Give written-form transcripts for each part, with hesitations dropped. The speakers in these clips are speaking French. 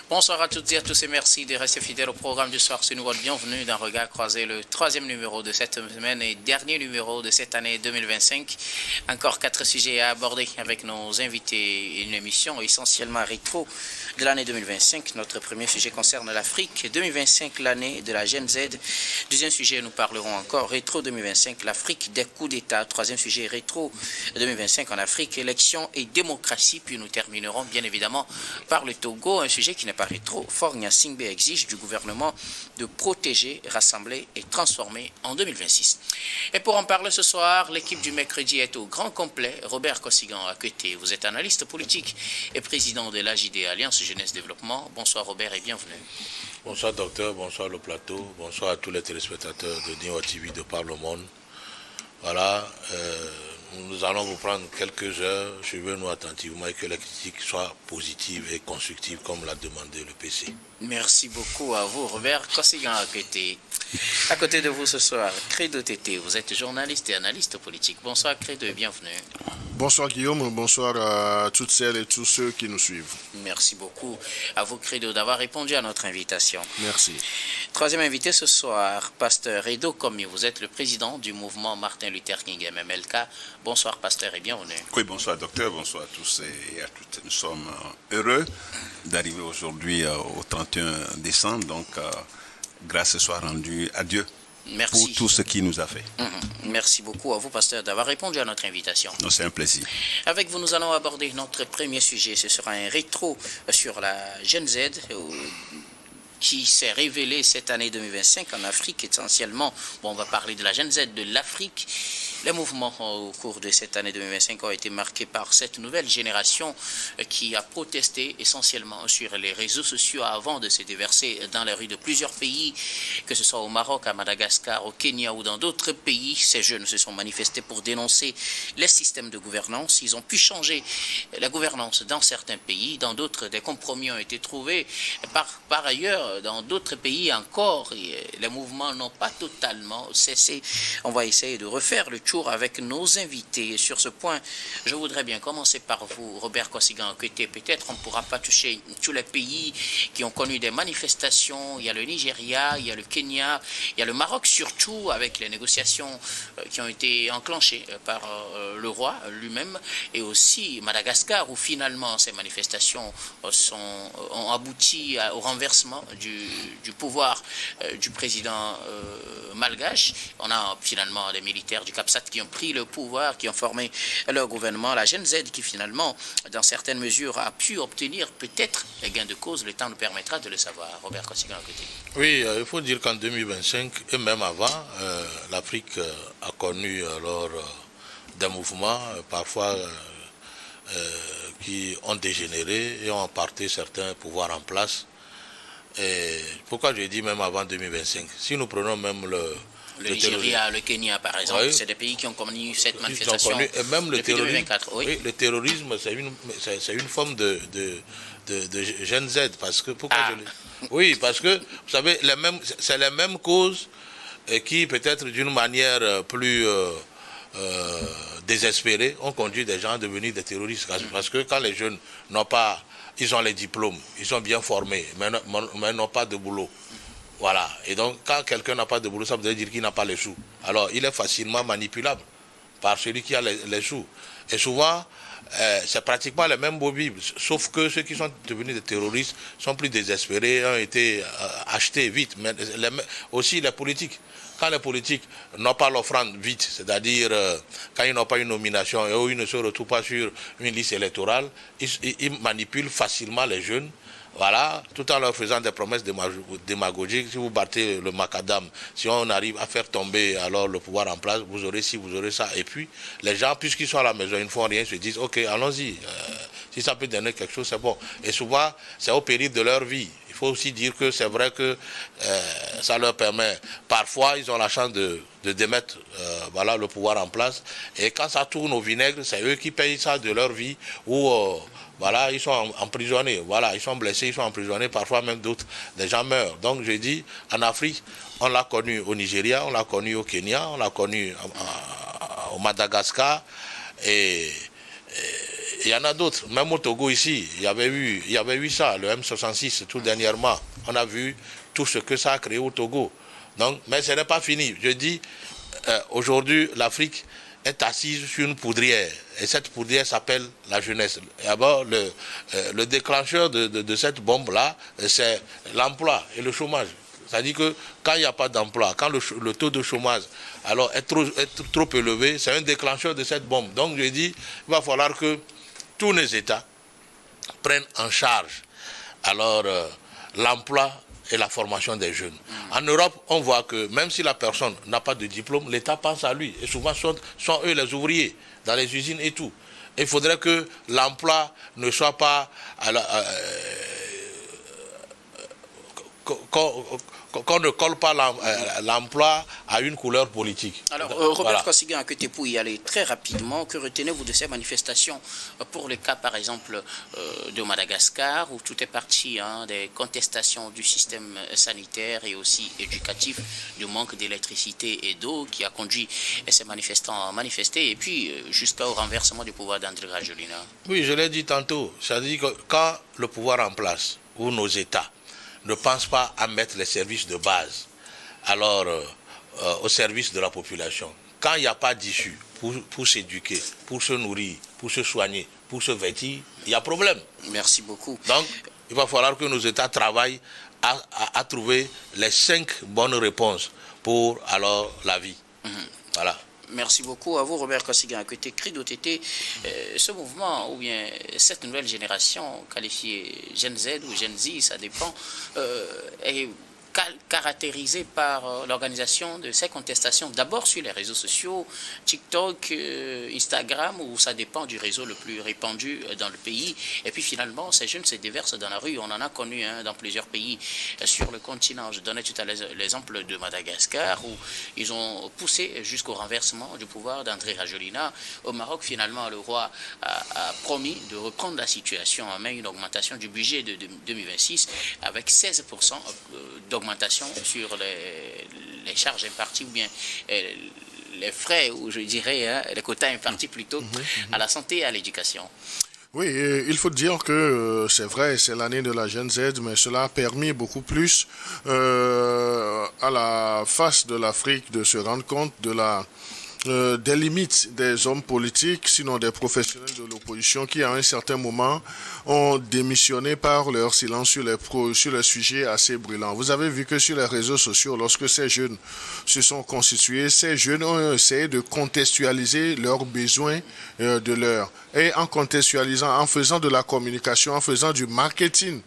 Bonsoir à toutes et à tous et merci de rester fidèles au programme du soir. C'est nous votre bienvenue dans Regard Croisé, le troisième numéro de cette semaine et dernier numéro de cette année 2025. Encore 4 sujets à aborder avec nos invités. Une émission essentiellement rétro de l'année 2025. Notre premier sujet concerne l'Afrique 2025, l'année de la Gen Z. Deuxième sujet, nous parlerons encore rétro 2025, l'Afrique des coups d'État. Troisième sujet, rétro 2025 en Afrique, élections et démocratie. Puis nous terminerons bien évidemment par le Togo, un sujet qui n'est pas rétro. Faure Gnassingbé exige du gouvernement de protéger, rassembler et transformer en 2026. Et pour en parler ce soir, l'équipe du mercredi est au grand complet. Robert Kossigan à côté. Vous êtes analyste politique et président de l'AJD, Alliance Jeunesse Développement. Bonsoir Robert et bienvenue. Bonsoir docteur, bonsoir le plateau, bonsoir à tous les téléspectateurs de Niwa TV de par le monde. Voilà, nous allons vous prendre quelques heures, suivez-nous attentivement et que la critique soit positive et constructive comme l'a demandé le PC. Merci beaucoup à vous Robert Kossigan à côté. À côté de vous ce soir, Credo Tété, vous êtes journaliste et analyste politique. Bonsoir Credo et bienvenue. Bonsoir Guillaume, bonsoir à toutes celles et tous ceux qui nous suivent. Merci beaucoup à vous Credo d'avoir répondu à notre invitation. Merci. Troisième invité ce soir, Pasteur Edo Komi, vous êtes le président du mouvement Martin Luther King MMLK. Bonsoir Pasteur et bienvenue. Oui, bonsoir docteur, bonsoir à tous et à toutes. Nous sommes heureux d'arriver aujourd'hui au 31 décembre, donc grâce soit rendue à Dieu. Merci. Pour tout ce qu'il nous a fait. Merci beaucoup à vous, pasteur, d'avoir répondu à notre invitation. C'est un plaisir. Avec vous, nous allons aborder notre premier sujet. Ce sera un rétro sur la Gen Z qui s'est révélée cette année 2025 en Afrique essentiellement. Bon, on va parler de la Gen Z de l'Afrique. Les mouvements au cours de cette année 2025 ont été marqués par cette nouvelle génération qui a protesté essentiellement sur les réseaux sociaux avant de se déverser dans les rues de plusieurs pays, que ce soit au Maroc, à Madagascar, au Kenya ou dans d'autres pays. Ces jeunes se sont manifestés pour dénoncer les systèmes de gouvernance. Ils ont pu changer la gouvernance dans certains pays, dans d'autres des compromis ont été trouvés. Par ailleurs, dans d'autres pays encore, les mouvements n'ont pas totalement cessé. On va essayer de refaire le tour avec nos invités. Sur ce point, je voudrais bien commencer par vous, Robert Kossigan, que peut-être on ne pourra pas toucher tous les pays qui ont connu des manifestations. Il y a le Nigeria, il y a le Kenya, il y a le Maroc surtout, avec les négociations qui ont été enclenchées par le roi lui-même, et aussi Madagascar, où finalement ces manifestations ont abouti au renversement du pouvoir du président malgache. On a finalement des militaires du Cap-SAT qui ont pris le pouvoir, qui ont formé leur gouvernement. La Gen Z qui finalement, dans certaines mesures, a pu obtenir peut-être les gains de cause. Le temps nous permettra de le savoir. Robert Kossigan à côté. Oui, il faut dire qu'en 2025, et même avant, l'Afrique a connu alors des mouvements parfois qui ont dégénéré et ont emporté certains pouvoirs en place. Et pourquoi je dis même avant 2025? Si nous prenons même le Nigeria, le Kenya, par exemple, oui. C'est des pays qui ont connu cette manifestation et même le depuis 2024. Oui. Oui, le terrorisme, c'est une forme de Gen Z. Parce que, oui, parce que, vous savez, c'est les mêmes causes qui, peut-être d'une manière plus désespérée, ont conduit des gens à devenir des terroristes. Parce que quand les jeunes n'ont pas... Ils ont les diplômes, ils sont bien formés, mais n'ont pas de boulot. Voilà. Et donc, quand quelqu'un n'a pas de boulot, ça veut dire qu'il n'a pas les sous. Alors, il est facilement manipulable par celui qui a les sous. Et souvent, c'est pratiquement les mêmes bobbies, sauf que ceux qui sont devenus des terroristes sont plus désespérés, ont été achetés vite. Mais aussi les politiques. Quand les politiques n'ont pas l'offrande vite, c'est-à-dire quand ils n'ont pas une nomination et où ils ne se retrouvent pas sur une liste électorale, ils manipulent facilement les jeunes. Voilà, tout en leur faisant des promesses démagogiques. Si vous battez le macadam, si on arrive à faire tomber alors le pouvoir en place, vous aurez ci, vous aurez ça. Et puis, les gens, puisqu'ils sont à la maison, ils ne font rien, se disent, ok, allons-y. Si ça peut donner quelque chose, c'est bon. Et souvent, c'est au péril de leur vie. Il faut aussi dire que c'est vrai que ça leur permet, parfois, ils ont la chance de démettre voilà, le pouvoir en place. Et quand ça tourne au vinaigre, c'est eux qui payent ça de leur vie ou... voilà, ils sont emprisonnés, voilà, ils sont blessés, ils sont emprisonnés, parfois même d'autres, des gens meurent. Donc je dis, en Afrique, on l'a connu au Nigeria, on l'a connu au Kenya, on l'a connu au Madagascar, et il y en a d'autres. Même au Togo ici, il y avait eu ça, le M66, tout dernièrement. On a vu tout ce que ça a créé au Togo. Donc, mais ce n'est pas fini. Je dis, aujourd'hui, l'Afrique est assise sur une poudrière. Et cette poudrière s'appelle la jeunesse. D'abord, le déclencheur de cette bombe-là, c'est l'emploi et le chômage. C'est-à-dire que quand il n'y a pas d'emploi, quand le taux de chômage alors est trop élevé, c'est un déclencheur de cette bombe. Donc je dis, il va falloir que tous les États prennent en charge alors l'emploi et la formation des jeunes. En Europe, on voit que même si la personne n'a pas de diplôme, l'État pense à lui. Et souvent, sont eux les ouvriers dans les usines et tout. Et il faudrait que l'emploi ne soit pas qu'on ne colle pas l'emploi à une couleur politique. Alors, Robert Kosiga, que tu peux y aller très rapidement. Que retenez-vous de ces manifestations pour le cas, par exemple, de Madagascar, où tout est parti des contestations du système sanitaire et aussi éducatif, du manque d'électricité et d'eau qui a conduit ces manifestants à manifester, et puis jusqu'au renversement du pouvoir d'André Rajoelina? Oui, je l'ai dit tantôt. C'est-à-dire que quand le pouvoir en place, ou nos États, ne pense pas à mettre les services de base alors au service de la population. Quand il n'y a pas d'issue pour s'éduquer, pour se nourrir, pour se soigner, pour se vêtir, il y a problème. Merci beaucoup. Donc, il va falloir que nos États travaillent à trouver les 5 bonnes réponses pour alors la vie. Voilà. Merci beaucoup à vous, Robert Kosiga, que tu écris d'OTT. Ce mouvement, ou bien cette nouvelle génération, qualifiée Gen Z ou Gen Z, ça dépend, est caractérisée par l'organisation de ces contestations, d'abord sur les réseaux sociaux, TikTok, Instagram, où ça dépend du réseau le plus répandu dans le pays. Et puis finalement, ces jeunes se déversent dans la rue. On en a connu dans plusieurs pays sur le continent. Je donnais tout à l'heure l'exemple de Madagascar, où ils ont poussé jusqu'au renversement du pouvoir d'André Rajoelina. Au Maroc, finalement, le roi a promis de reprendre la situation en main, une augmentation du budget de 2026 avec 16% d'augmentation sur les charges imparties ou bien les frais, ou je dirais les quotas impartis plutôt à la santé et à l'éducation. Oui, il faut dire que c'est vrai, c'est l'année de la Gen Z, mais cela a permis beaucoup plus à la face de l'Afrique de se rendre compte des limites des hommes politiques, sinon des professionnels de l'opposition qui, à un certain moment, ont démissionné par leur silence sur les sujets assez brûlants. Vous avez vu que sur les réseaux sociaux, lorsque ces jeunes se sont constitués, ces jeunes ont essayé de contextualiser leurs besoins de l'heure. Et en contextualisant, en faisant de la communication, en faisant du marketing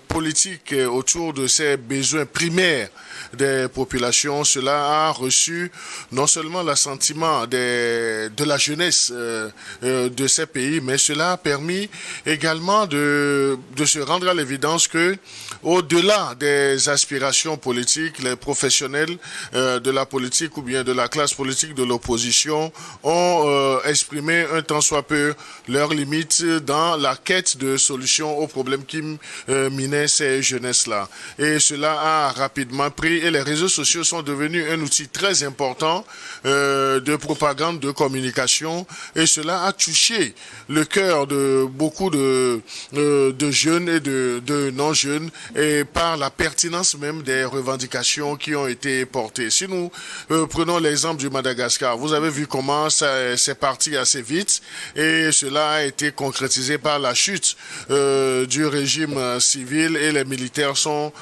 politique autour de ces besoins primaires des populations, cela a reçu non seulement l'assentiment de la jeunesse de ces pays, mais cela a permis également de se rendre à l'évidence que, au-delà des aspirations politiques, les professionnels de la politique ou bien de la classe politique de l'opposition ont exprimé un tant soit peu leurs limites dans la quête de solutions aux problèmes qui minaient ces jeunesses-là. Et cela a rapidement pris, et les réseaux sociaux sont devenus un outil très important de propagande, de communication, et cela a touché le cœur de beaucoup de jeunes et de non-jeunes, et par la pertinence même des revendications qui ont été portées. Si nous prenons l'exemple du Madagascar, vous avez vu comment c'est parti assez vite, et cela a été concrétisé par la chute du régime civil, et les militaires sont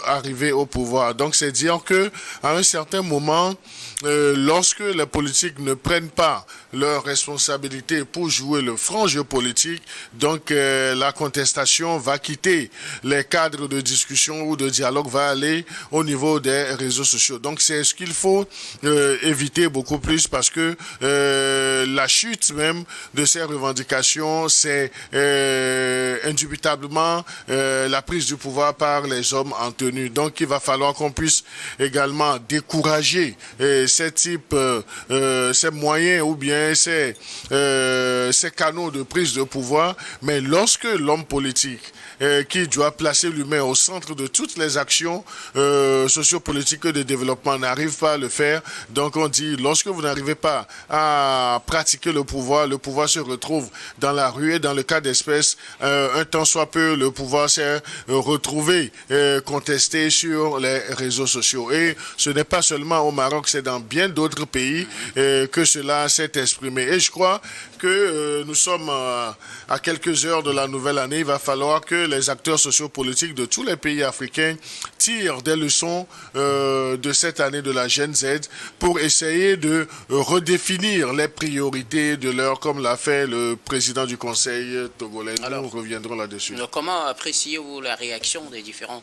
arrivés au pouvoir. Donc c'est dire que à un certain moment, lorsque les politiques ne prennent pas leurs responsabilités pour jouer le franc jeu politique, donc la contestation va quitter les cadres de discussion ou de dialogue, va aller au niveau des réseaux sociaux. Donc c'est ce qu'il faut éviter beaucoup plus, parce que la chute même de ces revendications, c'est indubitablement la prise du pouvoir par les hommes en tenue. Donc il va falloir qu'on puisse également décourager ces types, ces moyens ou bien ces canaux de prise de pouvoir. Mais lorsque l'homme politique qui doit placer l'humain au centre de toutes les actions sociopolitiques de développement n'arrive pas à le faire. Donc on dit, lorsque vous n'arrivez pas à pratiquer le pouvoir se retrouve dans la rue et dans le cas d'espèce, un temps soit peu, le pouvoir s'est retrouvé contesté sur les réseaux sociaux. Et ce n'est pas seulement au Maroc, c'est dans bien d'autres pays que cela s'est exprimé. Et je crois que nous sommes à quelques heures de la nouvelle année. Il va falloir que les acteurs sociopolitiques de tous les pays africains tirent des leçons de cette année de la Gen Z pour essayer de redéfinir les priorités de l'heure, comme l'a fait le président du Conseil togolais. Nous reviendrons là-dessus. Comment appréciez-vous la réaction des différents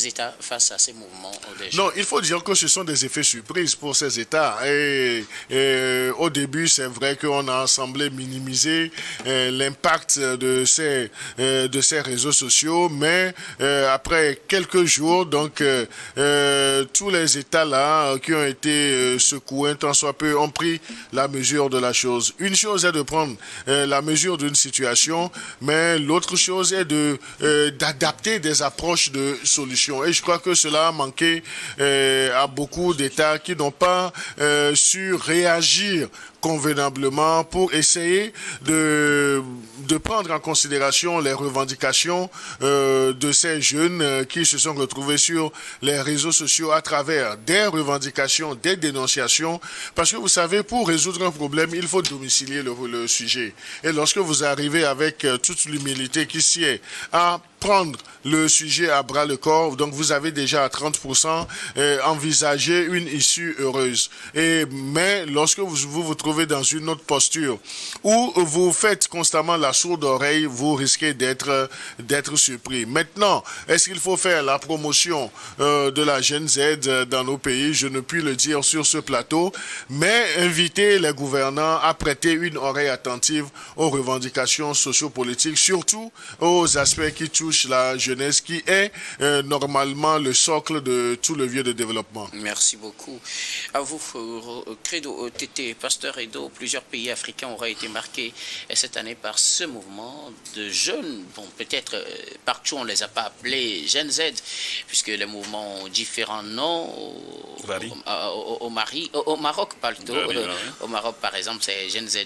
États face à ces mouvements des jeunes? Non, il faut dire que ce sont des effets surprises pour ces États. Et au début, c'est vrai qu'on a semblé minimiser l'impact de ces réseaux sociaux, mais après quelques jours, donc tous les États là qui ont été secoués, tant soit peu, ont pris la mesure de la chose. Une chose est de prendre la mesure d'une situation, mais l'autre chose est d'adapter des approches de solutions. Et je crois que cela a manqué à beaucoup d'États qui n'ont pas su réagir convenablement pour essayer de prendre en considération les revendications de ces jeunes qui se sont retrouvés sur les réseaux sociaux à travers des revendications, des dénonciations. Parce que vous savez, pour résoudre un problème, il faut domicilier le sujet. Et lorsque vous arrivez avec toute l'humilité qui s'y est à prendre le sujet à bras le corps, donc vous avez déjà à 30% envisagé une issue heureuse. Mais lorsque vous trouvez dans une autre posture où vous faites constamment la sourde oreille, vous risquez d'être surpris. Maintenant, est-ce qu'il faut faire la promotion de la Gen Z dans nos pays? Je ne puis le dire sur ce plateau, mais inviter les gouvernants à prêter une oreille attentive aux revendications sociopolitiques, surtout aux aspects qui touchent la jeunesse, qui est normalement le socle de tout le levier de développement. Merci beaucoup. À vous, Credo Tété, Pasteur Edo, plusieurs pays africains auraient été marqués cette année par ce mouvement de jeunes. Bon, peut-être partout on ne les a pas appelés Gen Z, puisque les mouvements ont différents noms. Au Maroc, plutôt. Au Maroc, par exemple, c'est Gen Z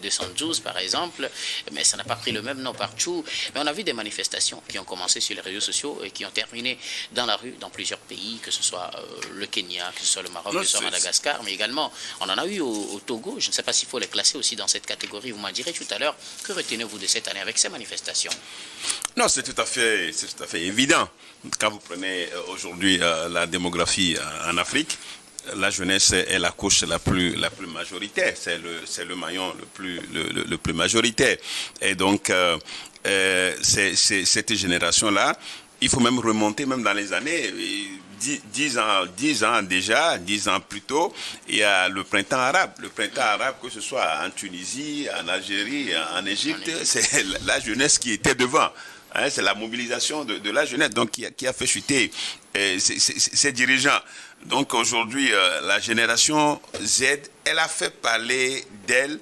212, par exemple, mais ça n'a pas pris le même nom partout. Mais on a vu des manifestations qui ont commencé sur les réseaux sociaux et qui ont terminé dans la rue dans plusieurs pays, que ce soit le Kenya, que ce soit le Maroc, que ce soit Madagascar, mais également on en a eu au Togo. Je ne sais pas s'il faut les classer aussi dans cette catégorie. Vous m'en direz tout à l'heure. Que retenez-vous de cette année avec ces manifestations? Non, c'est tout à fait évident. Quand vous prenez aujourd'hui la démographie en Afrique, la jeunesse est la couche la plus majoritaire, c'est le maillon le plus majoritaire. Et donc cette génération-là, il faut même remonter même dans les années 10 ans plus tôt, il y a le printemps arabe. Le printemps arabe, que ce soit en Tunisie, en Algérie, en Égypte, c'est la jeunesse qui était devant. C'est la mobilisation de la jeunesse donc qui a fait chuter ces dirigeants. Donc aujourd'hui, la génération Z, elle a fait parler d'elle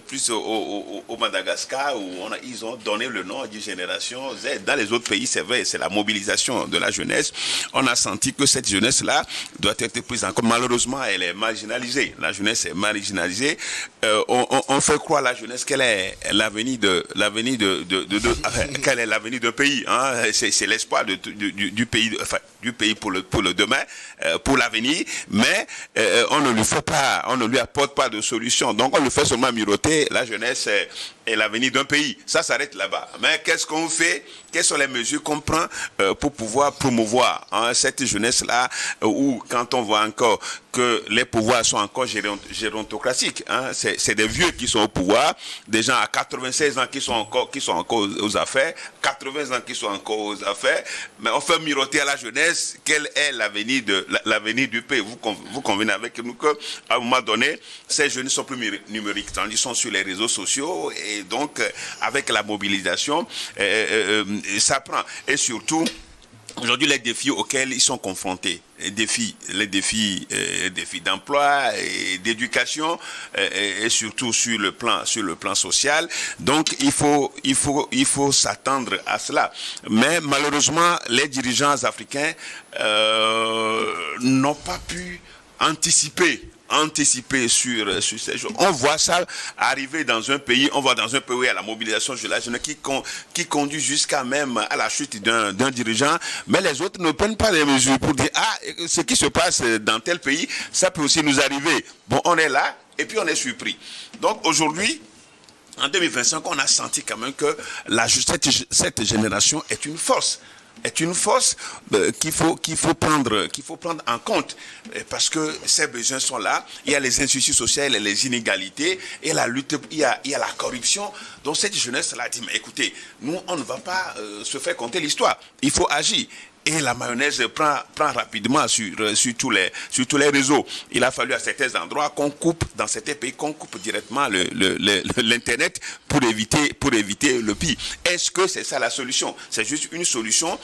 plus au Madagascar, où ils ont donné le nom de génération Z. Dans les autres pays, c'est vrai, c'est la mobilisation de la jeunesse. On a senti que cette jeunesse-là doit être prise en compte. Malheureusement, elle est marginalisée. La jeunesse est marginalisée. On fait croire à la jeunesse qu'elle est l'avenir qu'elle est l'avenir d'un pays. Hein. C'est l'espoir du pays, enfin, du pays pour le demain, pour l'avenir. Mais on ne lui apporte pas de solution. Donc on le fait seulement miroiter. La jeunesse est l'avenir d'un pays. Ça s'arrête là-bas. Mais qu'est-ce qu'on fait? Quelles sont les mesures qu'on prend pour pouvoir promouvoir cette jeunesse-là, où quand on voit encore que les pouvoirs sont encore gérontocratiques, c'est des vieux qui sont au pouvoir, des gens à 96 ans qui sont encore aux affaires, 80 ans qui sont encore aux affaires, mais on fait miroiter à la jeunesse quel est l'avenir du pays. Vous convenez avec nous qu'à un moment donné, ces jeunes ne sont plus numériques, tandis qu'ils sont sur les réseaux sociaux, et donc avec la mobilisation, ça prend. Et surtout, aujourd'hui, les défis auxquels ils sont confrontés, les défis d'emploi et d'éducation, et surtout sur le plan social. Donc, il faut s'attendre à cela. Mais malheureusement, les dirigeants africains n'ont pas pu anticiper sur ces choses. On voit ça arriver dans un pays, où il y a la mobilisation de la jeunesse qui conduit jusqu'à même à la chute d'un dirigeant, mais les autres ne prennent pas les mesures pour dire ce qui se passe dans tel pays, ça peut aussi nous arriver. Bon, on est là et puis on est surpris. Donc aujourd'hui, en 2025, on a senti quand même que cette génération est une force. Qu'il faut prendre en compte, parce que ces besoins sont là. Il y a les injustices sociales et les inégalités et la lutte, il y a la corruption. Donc cette jeunesse là dit, mais écoutez, nous on ne va pas se faire compter l'histoire, il faut agir. Et la mayonnaise prend rapidement sur tous les réseaux. Il a fallu à certains endroits qu'on coupe, dans certains pays, qu'on coupe directement l'internet pour éviter le pire. Est-ce que c'est ça la solution? C'est juste une solution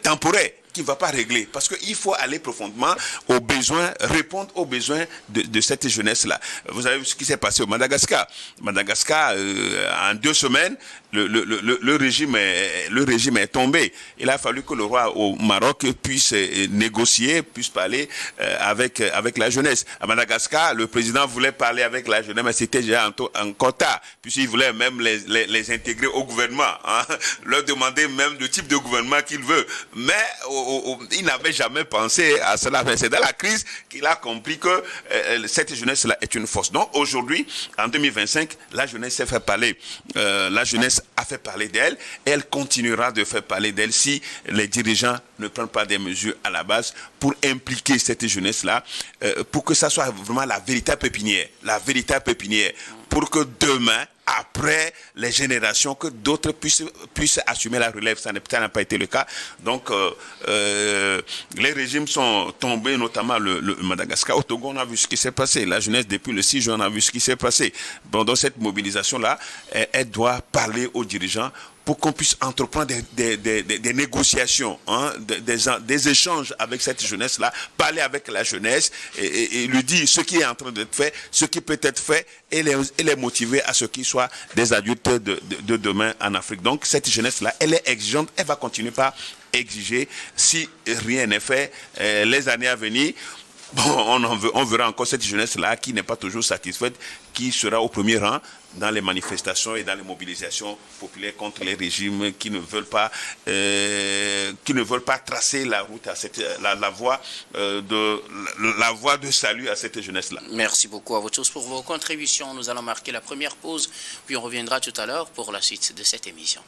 temporaire qui ne va pas régler, parce qu'il faut aller profondément aux besoins, répondre aux besoins de cette jeunesse-là. Vous savez ce qui s'est passé au Madagascar. En 2 semaines, le régime est tombé. Il a fallu que le roi au Maroc puisse négocier, puisse parler avec la jeunesse. À Madagascar, le président voulait parler avec la jeunesse, mais c'était déjà encore tard, puisqu'il voulait même les intégrer au gouvernement, leur demander même le type de gouvernement qu'il veut. Mais il n'avait jamais pensé à cela. C'est dans la crise qu'il a compris que cette jeunesse-là est une force. Donc aujourd'hui, en 2025, la jeunesse s'est fait parler. La jeunesse a fait parler d'elle et elle continuera de faire parler d'elle si les dirigeants ne prennent pas des mesures à la base pour impliquer cette jeunesse-là, pour que ça soit vraiment la véritable pépinière, pour que demain, après les générations, que d'autres puissent assumer la relève. Ça n'a pas été le cas. Donc, les régimes sont tombés, notamment le Madagascar. Au Togo, on a vu ce qui s'est passé. La jeunesse, depuis le 6 juin, on a vu ce qui s'est passé. Bon, dans cette mobilisation-là, elle doit parler aux dirigeants pour qu'on puisse entreprendre des négociations, des échanges avec cette jeunesse-là, parler avec la jeunesse et lui dire ce qui est en train d'être fait, ce qui peut être fait, et les motiver à ce qu'ils soient des adultes de demain en Afrique. Donc cette jeunesse-là, elle est exigeante, elle va continuer par exiger. Si rien n'est fait, les années à venir, bon, on verra encore cette jeunesse-là qui n'est pas toujours satisfaite, qui sera au premier rang dans les manifestations et dans les mobilisations populaires contre les régimes qui ne veulent pas tracer la route à la voie de salut à cette jeunesse-là. Merci beaucoup à vous tous pour vos contributions. Nous allons marquer la première pause, puis on reviendra tout à l'heure pour la suite de cette émission.